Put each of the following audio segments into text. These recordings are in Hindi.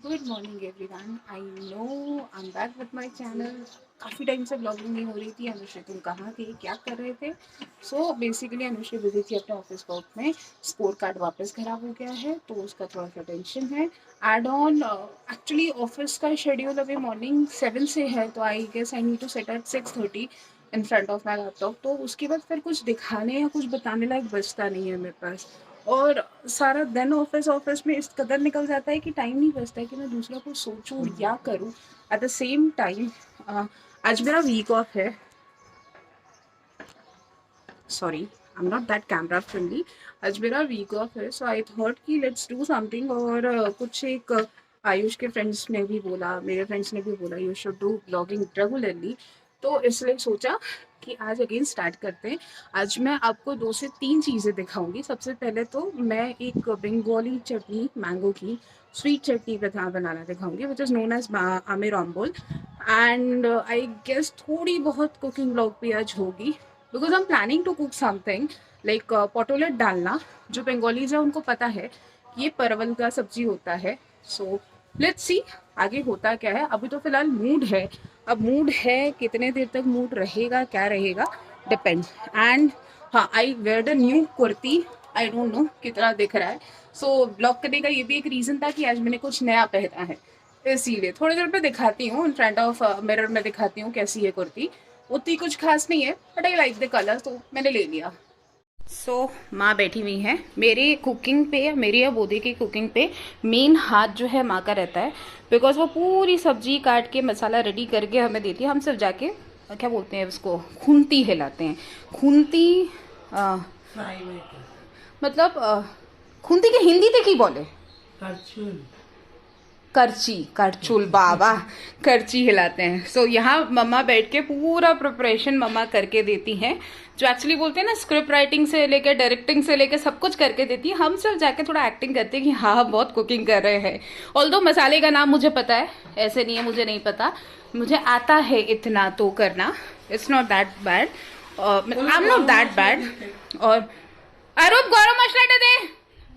Good morning everyone. I know I am back with my channel. काफ़ी टाइम से ब्लॉगिंग नहीं हो रही थी। अनुश्री तुम कहाँ थे, क्या कर रहे थे? सो बेसिकली अनुश्री बिजी थी अपने ऑफिस वर्क में। स्कोर कार्ड वापस खराब हो गया है तो उसका थोड़ा सा टेंशन है। एड ऑन एक्चुअली ऑफिस का शेड्यूल अभी मॉर्निंग 7 से है, तो I guess I need to sit at 6:30 in front of my laptop. तो उसके बाद फिर कुछ दिखाने या कुछ बताने लायक बचता नहीं है मेरे पास। और सारा दिन ऑफिस ऑफिस में इस कदर निकल जाता है कि टाइम नहीं बचता है कि मैं दूसरा कुछ सोचूं या करूं। एट द सेम टाइम आज मेरा वीक ऑफ है। Sorry, I am not that camera friendly. आज मेरा वीक ऑफ है, सो आई थॉट कि लेट्स डू समथिंग। और कुछ एक आयुष के फ्रेंड्स ने भी बोला, मेरे फ्रेंड्स ने भी बोला you should do blogging regularly. तो इसलिए सोचा कि आज अगेन स्टार्ट करते हैं। आज मैं आपको 2 से 3 चीज़ें दिखाऊंगी। सबसे पहले तो मैं एक बंगाली चटनी, मैंगो की स्वीट चटनी बनाना दिखाऊंगी, which is known as aamer ambol. And I guess थोड़ी बहुत कुकिंग ब्लॉग भी आज होगी, because I am planning to cook something like potoler dalna. जो बंगालीज है उनको पता है कि ये परवल का सब्जी होता है। सो लेट्स सी आगे होता क्या है। अभी तो फिलहाल मूड है। अब मूड है, कितने देर तक मूड रहेगा, क्या रहेगा, डिपेंड। एंड हाँ, I wear the new kurti. I don't know कितना दिख रहा है। सो ब्लॉग करने का ये भी एक रीज़न था कि आज मैंने कुछ नया पहना है, इसीलिए थोड़ी देर पे दिखाती हूँ इन फ्रंट ऑफ मिरर में, दिखाती हूँ कैसी है कुर्ती। उतनी कुछ खास नहीं है, but I like the colour, तो मैंने ले लिया। सो माँ बैठी हुई है मेरी कुकिंग पे, या मेरी या बोधी की कुकिंग पे मेन हाथ जो है माँ का रहता है। बिकॉज वो पूरी सब्जी काट के मसाला रेडी करके हमें देती है। हम सिर्फ जाके क्या बोलते हैं उसको, खूंती हिलाते हैं। खूंती मतलब खूंती की हिंदी ते की बोले? करची, करचुल बाबा, करची हिलाते हैं। सो यहाँ मम्मा बैठ के पूरा प्रिपरेशन मम्मा करके देती हैं। जो एक्चुअली बोलते हैं ना, स्क्रिप्ट राइटिंग से लेकर डायरेक्टिंग से लेकर सब कुछ करके देती है। हम सिर्फ जाके थोड़ा एक्टिंग करते हैं कि हाँ हम बहुत कुकिंग कर रहे हैं। ऑल्दो मसाले का नाम मुझे पता है, ऐसे नहीं है मुझे नहीं पता, मुझे आता है इतना तो करना। It's not that bad, I am not that bad. और अरूप गौरव मसला दे।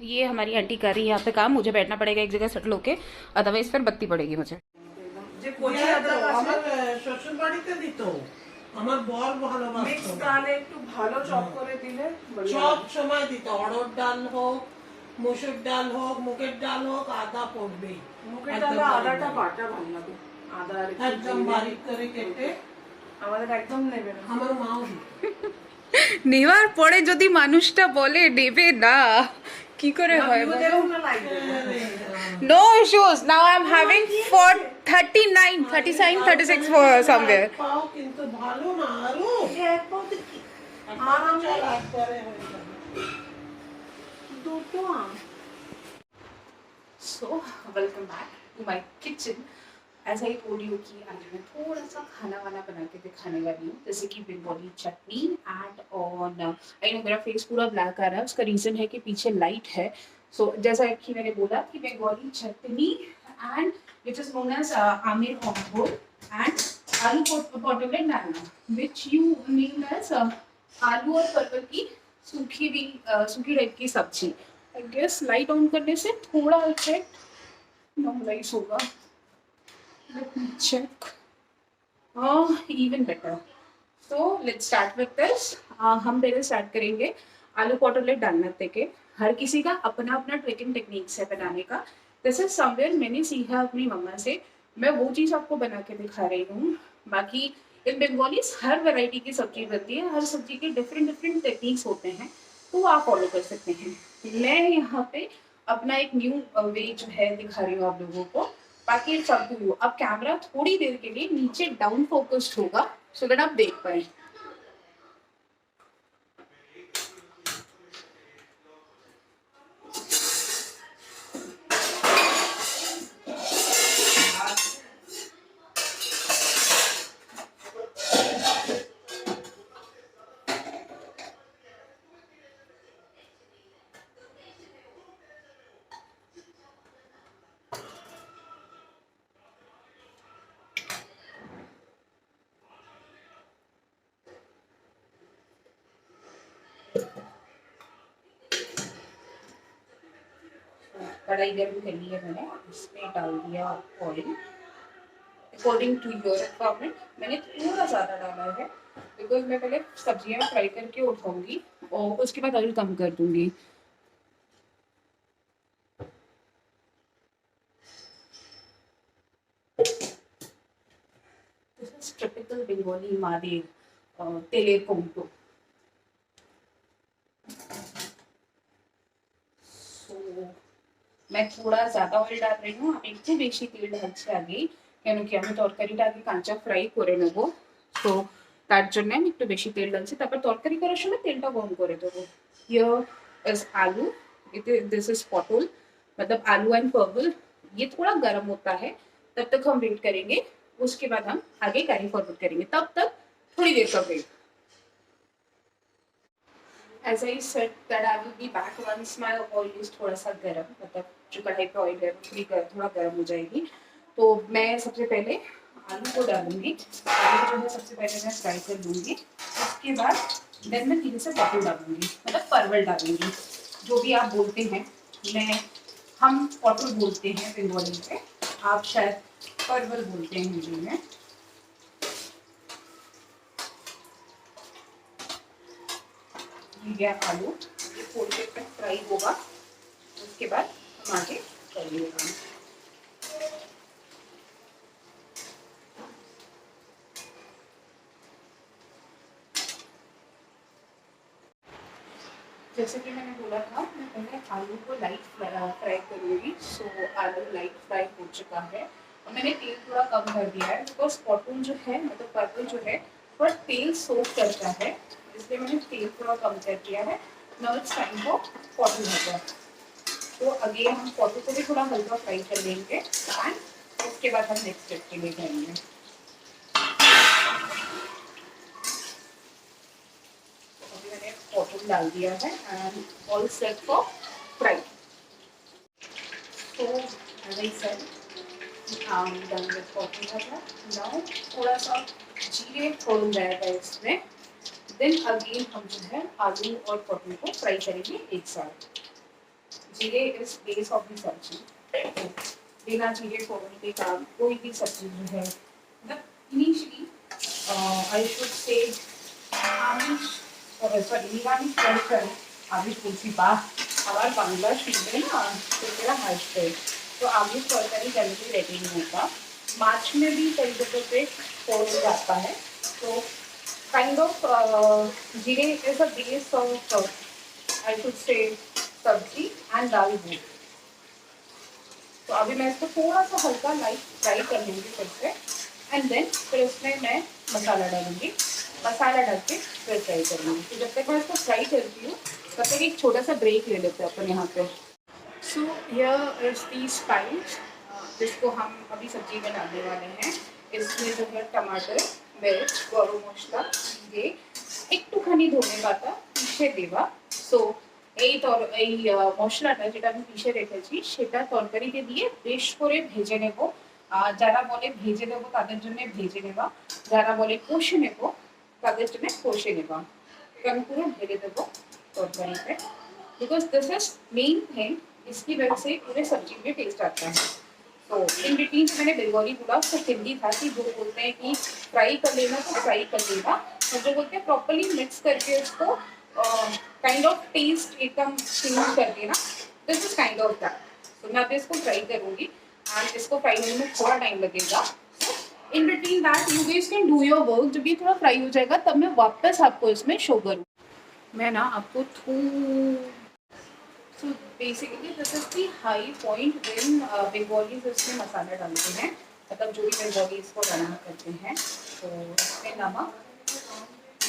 ये हमारी आंटी कर रही है यहाँ पे काम, मुझे बैठना पड़ेगा एक जगह सेटल होके, अदरवाइज फिर बत्ती पड़ेगी मुझे। যে কোচি আদা আমার শ্বশুর বাড়িতে দিত আমার বর ভালোবাসতো মিক্স ডালে একটু ভালো চপ করে দিলে সব সময় দিত অড়হর ডাল হোক মসুর ডাল হোক মুগের ডাল হোক আদা পড়বেই মুগের ডালে আদাটা বাটা ভালো লাগে আদা একদম বারিক করে কেটে আমাদের একদম নেবে না আমার মাও নেওয়ার পরে যদি মানুষটা বলে নেবে না, কি করে হয়? No issues, now I am having for 39 37 36 for somewhere। পাও কিন্তু ভালো না আরো এক পাও কি আরাম করে হয়ে যাবে দুটো so welcome back to my kitchen. As I told you कि आज मैं थोड़ा सा खाना वाना बना के दिखाने वाली हूँ, जैसे कि Bengali chutney. And on I know मेरा फेस पूरा ब्लैक आ रहा है, उसका रीज़न है कि पीछे लाइट है। सो जैसा कि मैंने बोला कि Bengali chutney and which is known as aamer कॉम्बो एंड आलू पोटोलेट डालना, विच यू मीन एज आलू और परवल की सूखी भी सूखी टाइप की सब्जी। आई गेस लाइट ऑन करने से थोड़ा इफेक्ट नॉर्मलाइज होगा। Let me check. Even better. So let's start with this. हम पहले स्टार्ट करेंगे आलू पोटोलेट डालना देके। हर किसी का अपना अपना ट्रिकिंग टेक्निक्स है बनाने का। दिस इज समवेयर मैंने सीखा अपनी मम्मा से, मैं वो चीज़ आपको बना के दिखा रही हूँ। बाकी इन बंगालीज हर वैरायटी की सब्जी बनती है, हर सब्जी के डिफरेंट डिफरेंट टेक्निक्स होते हैं, तो आप फॉलो कर सकते हैं। मैं यहाँ पे अपना एक न्यू वे जो है दिखा रही हूँ आप लोगों को। बाकी सब टू यू। अब कैमरा थोड़ी देर के लिए नीचे डाउन फोकस्ड होगा, सो दैट आप देख पाए। कढ़ाई गर्म कर ली है मैंने, इसमें डाल दिया oil according to your requirement. मैंने थोड़ा ज़्यादा डाला है बिकॉज मैं पहले सब्जियां फ्राई करके उठाऊंगी और उसके बाद ऑयल कम कर दूंगी। दिस इज टिपिकल बेंगोली माদের তেলের কৌটো। সো मैं थोड़ा ज़्यादा ऑयल डाल रही हूँ, আমি একটু বেশি তেল ঢালছি আগেই, কেন কি আমি তরকারিটা আগে কাঁচা ফ্রাই করে নেব। তো তার জন্য আমি একটু বেশি তেল ডালছি, তারপর তরকারি করার সময় তেলটা গরম করে দেবো। हियर इज आलू, दिस इज पटल, मतलब आलू एंड परवल। ये थोड़ा गर्म होता है, तब तक हम वेट करेंगे, उसके बाद हम आगे कैरी फॉरवर्ड करेंगे, तब तक थोड़ी देर का wait. As I said that I will be back once my oil is थोड़ा सा गर्म, मतलब जो कढ़ाई पे ऑयल है वो थोड़ा गर्म हो जाएगी। तो मैं सबसे पहले आलू को डालूंगी, आलू जो है सबसे पहले मैं फ्राई कर लूँगी, उसके बाद देन मैं धीरे से पटल डालूंगी, मतलब परवल डालूंगी, जो भी आप बोलते हैं। हम पटल बोलते हैं बंगाली में, आप शायद परवल बोलते हैं हिंदी में। गया आलू, ये थोड़ी देर तक फ्राई होगा, उसके बाद हम आगे करेंगे काम। जैसे कि मैंने बोला था, मैं पहले आलू को लाइट फ्राई करूँगी। सो आलू लाइट फ्राई हो चुका है और मैंने तेल थोड़ा कम कर दिया है बिकॉज पटल जो है, मतलब परवल जो है थोड़ा तेल सोख करता है, इसलिए मैंने तेल थोड़ा कम कर दिया है। नाउ इट्स टाइम फॉर पटल भजा। तो अगेन हम पटल को भी थोड़ा हल्का फ्राई कर लेंगे एंड उसके बाद हम नेक्स्ट स्टेप के लिए जाएंगे। पटल डाल दिया है and all set for fry. तो as I said done with potol bhaja. Now थोड़ा सा जीरे फोड़न जाएगा इसमें, देन अगेन हम जो है आलू और पटल को फ्राई करेंगे एक साथ। जीरे इज बेस ऑफ द सब्जी, बिना जीरे फोड़ने के काम कोई भी सब्जी जो है, मतलब इनिशियली आई शुड से आमिष সরি নিরামিষ তরকারি, আমিষ বলছি বাহ আবার বাংলা শুনবে ना तो मेरा হাসবে। तो आमिष तरीकारी जल्दी रेडी नहीं होता, मार्च में भी कई जगह पे फोड़ जाता है। तो काइंड ऑफ जीरे is a base of I should say सब्जी एंड दाल भी। तो अभी मैं इसको थोड़ा सा हल्का लाइट फ्राई कर लूँगी फिर से, एंड देन फिर उसमें मैं मसाला डालूँगी, मसाला डाल के फिर फ्राई करूँगी। तो जब तक मैं इसको फ्राई करती हूँ तब तक एक छोटा सा ब्रेक ले लेते हैं अपन यहाँ पे। So here is the spice जिसको हम अभी सब्जी में डालने वाले हैं। इसमें जो है टमाटर, मिर्च, गरम मसला, ये একটুখানি ধনে পাতা পিষে দেওয়া। সো এই মশলাটা যেটা আমি পিষে রেখেছি সেটা তরকারিতে দিয়ে বেশ করে ভেজে নেব। যারা বলে ভেজে দেবো তাদের জন্য ভেজে নেওয়া, যারা বলে কষে নেব তাদের জন্য কষে নেওয়া। আমি পুরো ঢেলে देबो তরকারিতে, because this is main thing, इसकी वजह से पूरे सब्जी में टेस्ट आता है। तो इन बिटवीन मैंने बंगाली बोला तो हिंदी था कि जो बोलते हैं कि फ्राई कर लेना तो फ्राई कर लेना, और जो बोलते हैं प्रॉपरली मिक्स करके उसको काइंड ऑफ टेस्ट एकदम चेंज कर देना, this is kind of that. तो मैं अभी इसको फ्राई करूँगी एंड इसको फ्राई होने में थोड़ा टाइम लगेगा। In between that you guys can do your work. जब ये थोड़ा फ्राई हो जाएगा तब मैं वापस आपको इसमें शो करूँ। मैं ना आपको so basically this is the high point when Bengalis इसमें मसाला डालते हैं, मतलब जो भी बंगाली इसको बना करते हैं। तो इसमें नमक,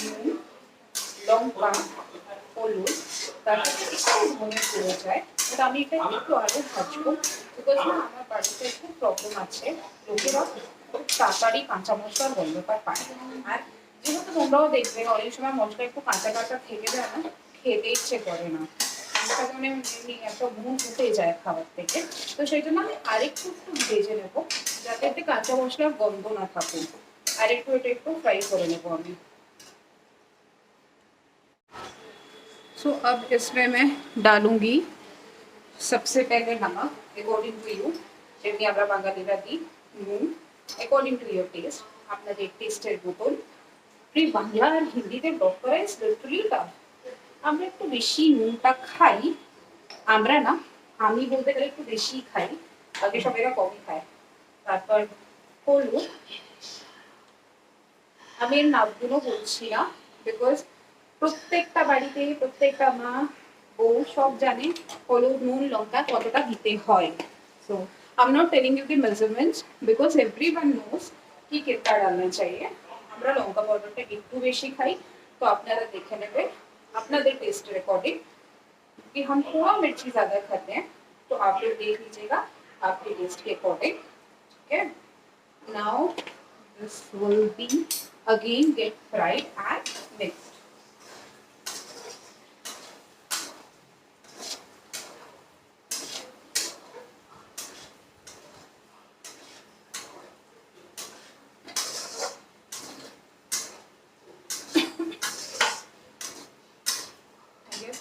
নুন, লঙ্কা, হলুদ, তার সাথে একটু ধনে পড়ে যায়। বাট আমি এটা একটু আরও ভাজবো বিকজ না আমার বাড়িতে একটু প্রবলেম আছে, লোকেরা খুব তাড়াতাড়ি কাঁচা মশলার গন্ধটা পায়। আর যেহেতু তোমরাও দেখবে অনেক সময় মশলা একটু কাঁচা কাঁচা থেকে যায় না, খেতে ইচ্ছে করে না, একটা মানে এমনি একটা মুখ উঠে যায় খাবার থেকে। তো সেই জন্য আমি আরেকটু একটু ভেজে নেবো যাতে এতে কাঁচা মশলার গন্ধ না থাকে। আরেকটু এটা একটু ফ্রাই করে নেবো আমি। सो अब इसमें मैं डालूंगी सबसे पहले नमक, অ্যাকর্ডিং টু ইউ, যেমনি আমরা বাঙালিরা দিই নুন, অ্যাকর্ডিং টু ইউর টেস্ট, আপনাদের টেস্টের মতন। বাংলা আর হিন্দিতে ব্লক করা ইজ লিটারালি টাফ। আমরা একটু বেশি নুনটা খাই, আমরা না, আমি বলতে গেলে একটু বেশি খাই, বাকি সবাইরা কমই খায়। তারপর হলো, আমি এর নামগুলো বলছি না, বিকজ প্রত্যেকটা বাড়িতে প্রত্যেকটা মা বউ সব জানে হলুদ নুন লঙ্কা কতটা দিতে হয়। So I am not telling you the measurements, because everyone knows কি कितना डालना चाहिए। আমরা লঙ্কা পাউডারটা একটু বেশি খাই, তো আপনারা দেখে নেবেন আপনাদের टेस्ट अकॉर्डिंग कि हम थोड़ा मिर्ची ज्यादा खाते हैं, तो आप लोग देख लीजिएगा आपके टेस्ट के अकॉर्डिंग। ठीक है, now this will be again get fried and mixed.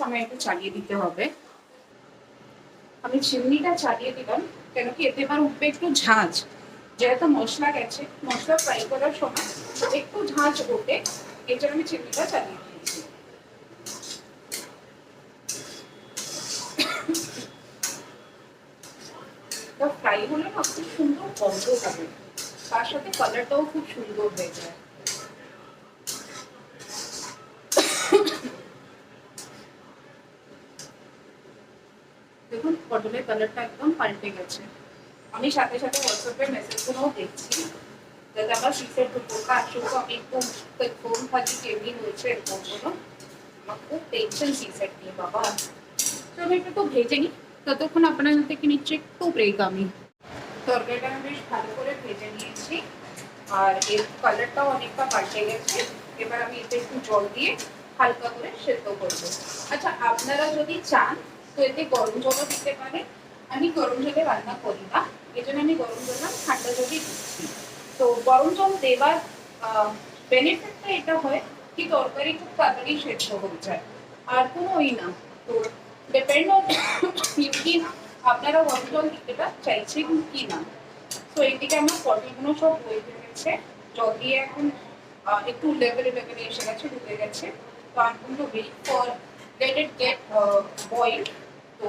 আমি একটু চালিয়ে দিতে হবে, আমি চিমনিটা চালিয়ে দিলাম কেন কি এতে এবার উঠবে একটু ঝাঁঝ, যেহেতু মশলা গেছে, মশলা ফ্রাই করার সময় একটু ঝাঁঝ ওঠে, এর জন্য আমি চিমনিটা চালিয়ে দিয়েছি। তো ফ্রাই হলে না খুব সুন্দর গন্ধ হবে, তার সাথে কালারটাও খুব সুন্দর হয়ে যায়। দেখুন পটলের কালারটা একদম পাল্টে গেছে। আমি সাথে সাথে হোয়াটসঅ্যাপে মেসেজগুলোও দেখছি, যাতে আমার শীতের দুপুরটা আসুক আমি একটু কনফার্ম থাকি কেমনি হয়েছে এরকমগুলো। আমার খুব টেনশন সিসেট নিয়ে বাবা। তো আমি একটু ভেজে নিই, ততক্ষণ আপনার থেকে নিচ্ছে একটু ব্রেক। আমি তরকারিটা আমি বেশ ভালো করে ভেজে নিয়েছি, আর এর কালারটাও অনেকটা পাল্টে গেছে। এবার আমি এতে একটু জল দিয়ে হালকা করে সেদ্ধ করবো। আচ্ছা, আপনারা যদি চান তো এতে গরম জলও দিতে পারেন, আমি গরম জলে রান্না করি না, এই জন্য আমি গরম জল না ঠান্ডা জলই দিচ্ছি। তো গরম জল দেওয়ার বেনিফিটটা এটা হয় কি তরকারি খুব তাড়াতাড়ি সেদ্ধ হয়ে যায়, আর কোনোই না। তো ডিপেন্ড অন কি আপনারা গরম জল দিতে চাইছেন কি না। তো এইদিকে আমার পটলগুলো সব হয়ে গেছে, জল দিয়ে এখন একটু লেভেলে এসে গেছে, ঢুকে গেছে। তো আমি কিন্তু wait for let it get boiled. तो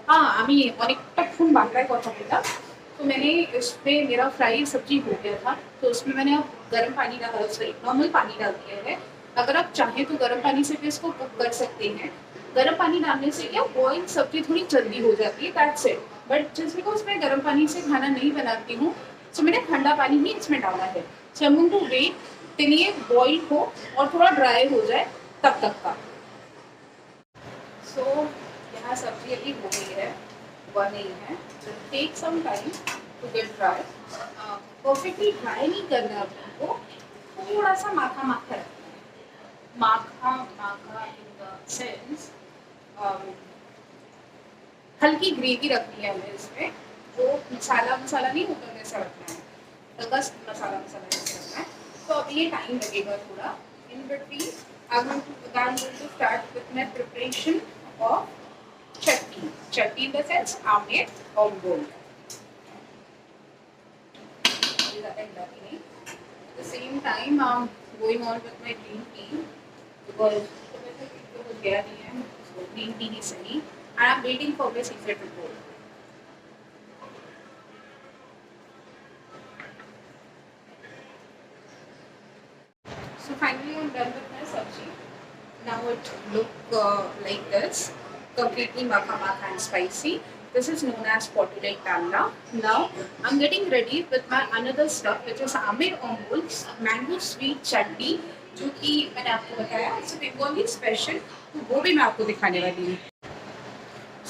हाँ, আমি অনেকটাক্ষণ বাংলায় কথা বললাম। तो मैंने इसमें मेरा फ्राई सब्जी हो गया था, तो उसमें मैंने अब गर्म पानी डाला, सॉरी नॉर्मल पानी डाल दिया है। अगर आप चाहें तो गर्म पानी से भी इसको कुक कर सकते हैं। गर्म पानी डालने से क्या बॉइल सब्जी थोड़ी जल्दी हो जाती है, that's it. But just because मैं गर्म पानी से खाना नहीं बनाती हूँ, तो मैंने ठंडा पानी ही इसमें डाला है। So I am going to wait till ये बॉइल हो और थोड़ा ड्राई हो जाए तब तक का। सो यहाँ सब्जी अभी हो गई है, बन रही है। Take some time to get dry. Perfectly dry नहीं करना है आपको, थोड़ा सा माखा माखा रखना है। माखा माखा इन द सेंस हल्की ग्रेवी रखनी है हमें इसमें, जो मसाला मसाला नहीं होता वैसा रखना है, हल्का मसाला मसाला जैसा रखना है। तो अब ये टाइम लगेगा थोड़ा। In between I'm going to start with my preparation of chutney. Chutney in the sense Amer और गोल। At the same time, I'm going on with my green tea because green tea is सही, and I'm waiting for my secret report. So finally, I'm done with my sabji. Now it look like this, completely makha makha and spicy. This is known as potulate dalna. Now I'm getting ready with my another stuff, which is Amer Ombul's mango sweet chutney, जो कि मैंने आपको बताया इट्स बेंगोली स्पेशल, तो वो भी मैं आपको दिखाने वाली हूँ।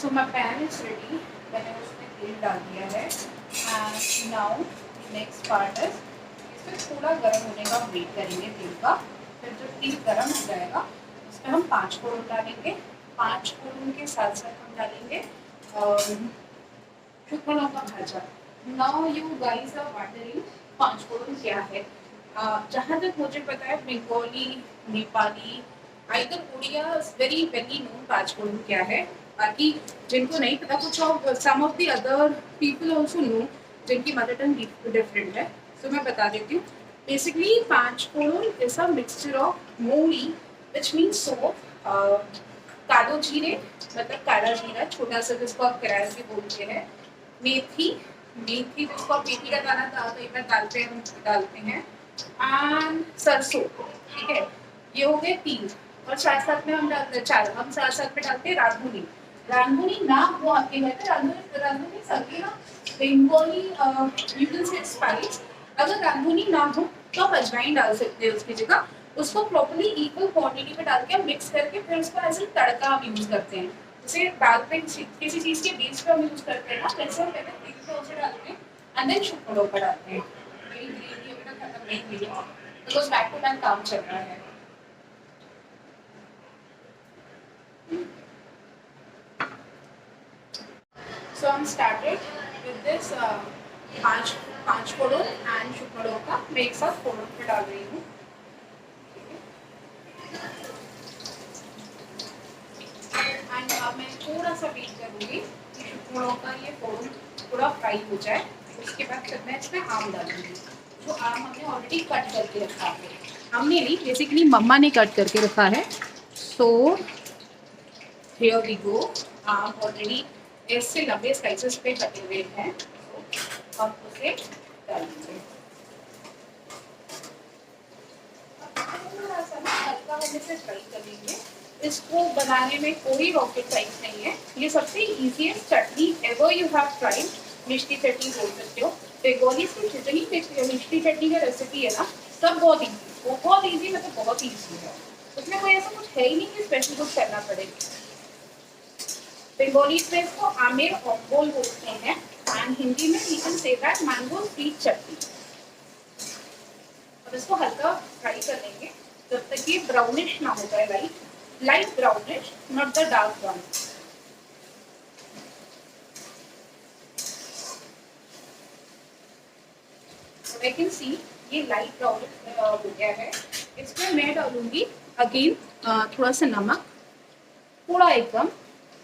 So my pan is ready, मैंने उसमें तेल डाल दिया है। And now next part is इसमें थोड़ा गर्म होने का वेट करेंगे तेल का। फिर जब तेल गर्म हो जाएगा उसमें हम 5 फोड़न डालेंगे। 5 फोड़न के साथ साथ हम डालेंगे शुक्र लौका भाजा। Now you guys are wondering 5 phoron क्या है। जहाँ तक मुझे पता है Bengali, Nepali, either Odia very very known 5 phoron क्या है। बाकी जिनको नहीं पता कुछ और some of the other people also know जिनकी मदर टंग डिफरेंट है, तो मैं बता देती हूँ। Basically panch phoron is a mixture of mouri which means सौंफ, कालो जीरे मतलब काला जीरा छोटा सा जिसको आप करारा भी बोलते हैं, मेथी, मेथी जिसको आप मेथी का दाना कई बार डालते हैं, हम डालते हैं, एंड सरसों, ठीक है। ये हो गए तीन। और साथ साथ में हम डालते हैं चार, हम साथ साथ में डालते हैं रांधुनी। रांधुनी ना वो आपके घर पे रांधुनी, रांधुनी सब्जी ना Bengali you can say spice. अगर रांधुनी ना हो तो आप अजवाइन डाल सकते हैं उसकी जगह। उसको प्रॉपर्ली इक्वल क्वांटिटी में डाल के हम मिक्स करके फिर उसको एज ए तड़का हम यूज करते हैं। जैसे दाल पे किसी चीज के बीज पे हम यूज करते हैं ना, वैसे हम पहले तेल पे उसे डालते हैं एंड देन शुक्र पर डालते हैं। मेरी ग्रेवी अभी तक खत्म नहीं हुई है बिकॉज बैक टू बैक काम चल रहा है। So I'm started with this पाँच पाँच फोड़न एंड शुक्र का मैं एक साथ फोड़न पे डाल रही हूँ। एंड अब मैं थोड़ा सा वेट करूँगी कि शुक्र का ये फोड़न थोड़ा फ्राई हो जाए। उसके बाद फिर मैं इसमें आम डालूंगी। जो आम हमने ऑलरेडी कट करके रखा है, हमने नहीं बेसिकली मम्मा ने कट करके रखा है। So here we go. आम ऑलरेडी ऐसे लंबे स्लाइसेस पे कटे हुए हैं, तो हम उसे डालेंगे। थोड़ा सा ना हल्का होने से फ्राई करेंगे। इसको बनाने में कोई रॉकेट साइंस नहीं है, ये सबसे easiest chutney ever you have tried. Mishti chutney बोल सकते हो, बंगाली की जितनी मिष्टी चटनी का रेसिपी है ना, सब बहुत ईजी, बहुत ईजी, मतलब बहुत ईजी है। उसमें कोई ऐसा कुछ है ही नहीं कि स्पेशल कुछ करना पड़ेगा। बंगाली में इसको आमेर ऑम्बोल बोलते हैं एंड हिंदी में we can say that mango sweet chutney. अब इसको हल्का फ्राई कर लेंगे जब तक ये ब्राउनिश ना हो जाए, light light brownish, not the dark brown. I can see ये लाइट ब्राउनिश हो गया है। इसमें मैं डालूंगी अगेन थोड़ा सा नमक, थोड़ा एकदम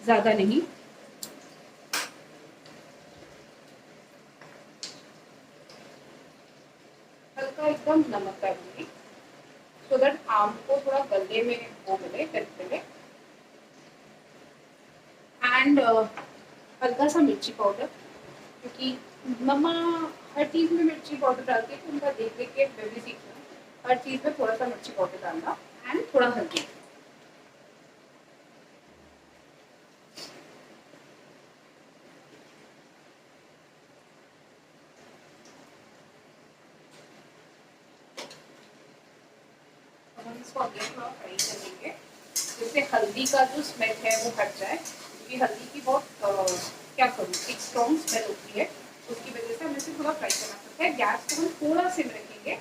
ज्यादा नहीं। हल्का एकदम नमक डालूंगी सो दैट आम को थोड़ा गले में वो मिले, हेल्प मिले। एंड हल्का सा मिर्ची पाउडर, क्योंकि मम्मा हर चीज़ में मिर्ची पाउडर डालती है, तो उनका देख देख के मैं भी सीखना हर चीज़ में थोड़ा सा मिर्ची पाउडर डालना एंड थोड़ा हल्दी। हम इसको अगले थोड़ा फ्राई करेंगे जिससे हल्दी का जो स्मेल है वो हट जाए, क्योंकि हल्दी की बहुत क्या करूँ एक स्ट्रॉन्ग स्मेल होती है, उसकी वजह से हमें इसे थोड़ा फ्राई करना पड़ता है। गैस को हम थोड़ा सिम रखेंगे।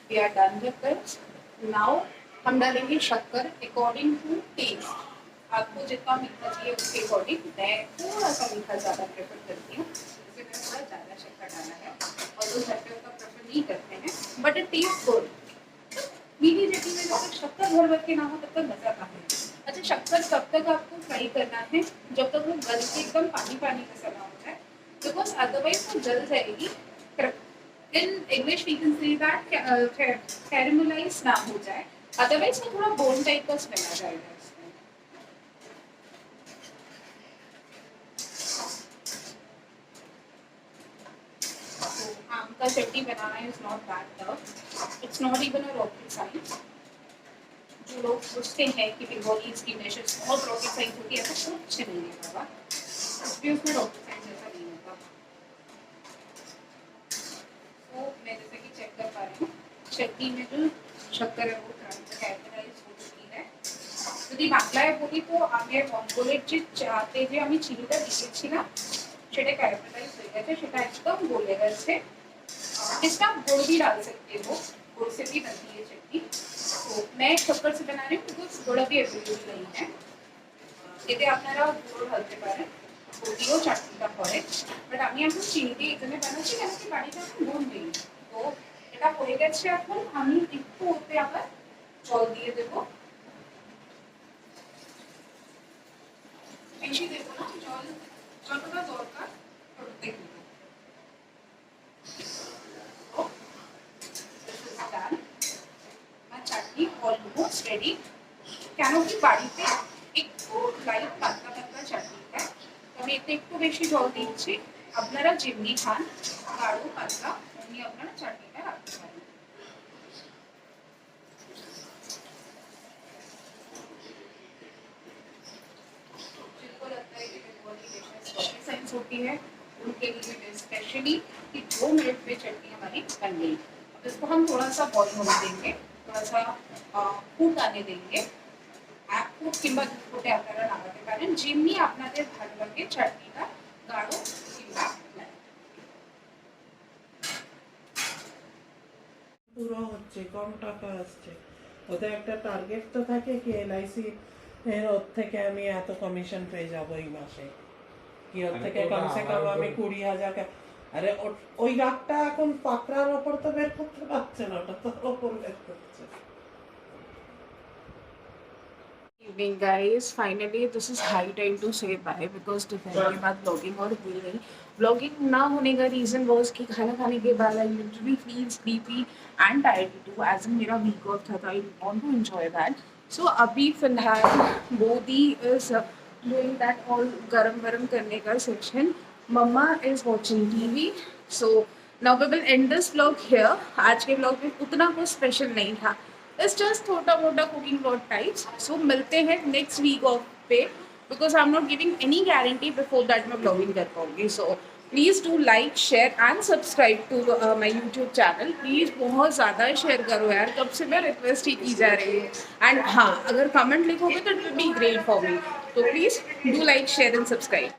We are done with this. Now हम डालेंगे शक्कर अकॉर्डिंग टू टेस्ट। आपको जितना मीठा चाहिए उसके अकॉर्डिंग। मैं थोड़ा सा मीठा ज़्यादा प्रेफर करती हूँ, इसलिए मैं थोड़ा ज़्यादा शक्कर डाला है। और लोग घर पे उसका प्रेफर नहीं करते हैं, बट इट टेस्ट गुड। मीठी चटनी में जब तक शक्कर भर भर के ना हो तब तक मज़ा कहाँ है। अच्छा, शक्कर कब तक आपको फ्राई करना है? जब तक वो गल के एकदम पानी पानी जैसा ना हो जाए, बिकॉज अदरवाइज वो जल जाएगी। In English we can say that caramelize ना हो जाए, अदरवाइज वो थोड़ा बोन टाइप का स्मेल आ जाएगा इसमें। तो आम का चटनी बनाना is not that tough, it's not even a rocket science. जो लोग सोचते हैं कि बंगाली की डिशेस बहुत रॉकेट साइंस होती है, ऐसा कुछ नहीं है बाबा, कुछ भी उसमें रॉकेट साइंस ऐसा नहीं होता। तो मैं जैसे कि चेक कर पा रही हूँ चटनी में जो शक्कर है वो कैरेमलाइज हो चुकी है। যদি বাংলায় বলি তো আমের অম্বলের যে চাতে যে আমি চিনিটা দিয়েছি না, সেটা ক্যারামেলাইজ হয়ে গেছে, সেটা একদম গলে গেছে। इसका गुड़ भी डाल सकते हो, गुड़ से भी बनती है चटनी। तो मैं शक्कर से बना रही हूँ बिकॉज गुड़ अभी अवेलेबल नहीं है। এতে আপনারা গুড় ঢালতে পারেন, যদিও চাটনিটা করে, বাট আমি এখন চিনি দিয়ে এখানে বানাচ্ছি কেন কি বাড়িতে এখন গুড় নেই। তো এটা হয়ে গেছে, এখন আমি একটু ওতে আবার জল দিয়ে দেবো, বেশি দেবো না, জল যতটা দরকার ততটাই দেবো। আমার চাটনি অলমোস্ট রেডি। কেন কি বাড়িতে একটু লাইট পাতলা পাতলা চাটনি খায়, আমি এতে একটু বেশি জল দিচ্ছি। আপনারা যেমনি খান গাঢ় পাতলা অমনি আপনারা চাটনিটা রাখতে পারেন। जिनको लगता है कि बंगाली डिशेस रॉकेट साइंस होती है उनके लिए स्पेशली कि 2 मिनट में चटनी हमारी बन गई। अब इसको हम थोड़ा सा बॉईल होने देंगे, थोड़ा सा फूट आने देंगे। এক ফুট কিংবা 2 ফুটে আপনারা নামাতে পারেন, যেমনি আপনাদের ভালো লাগে চাটনিটা গাঢ় কিংবা পুরো হচ্ছে, কম টাকা আসছে। ওদের একটা টার্গেট তো থাকে কি এলআইসি এর ওর থেকে আমি এত কমিশন পেয়ে যাবো এই মাসে, কি ওর থেকে কমসে কম আমি 20,000। আরে ওই রাগটা এখন পাকড়ার ওপর তো বের করতে পারছে না, ওটা তো ওপর বের করছে। evening guys, finally this is high time to say bye because दोपहर के बाद ब्लॉगिंग और हुई नहीं। ब्लॉगिंग ना होने का रीजन वाज कि खाना खाने के बाद I literally feel sleepy and tired too, as in मेरा वीक ऑफ था तो I want to enjoy that. So अभी फिलहाल Bodhi is doing that all गरम गरम करने का section, mamma is watching TV. So now we will end this vlog here. आज के व्लॉग में उतना कुछ स्पेशल नहीं था, इट्स जस्ट छोटा मोटा कुकिंग व्लॉग टाइप्स। सो मिलते हैं नेक्स्ट वीक ऑफ पे because I am not giving any guarantee before that मैं ब्लॉगिंग कर पाऊंगी। So please do like share and subscribe to my YouTube channel. Please बहुत ज़्यादा शेयर करो यार, कब से मैं रिक्वेस्ट ही की जा रही है। एंड हाँ, अगर कमेंट लिखोगे तो it will be great for me. तो please do like share and subscribe.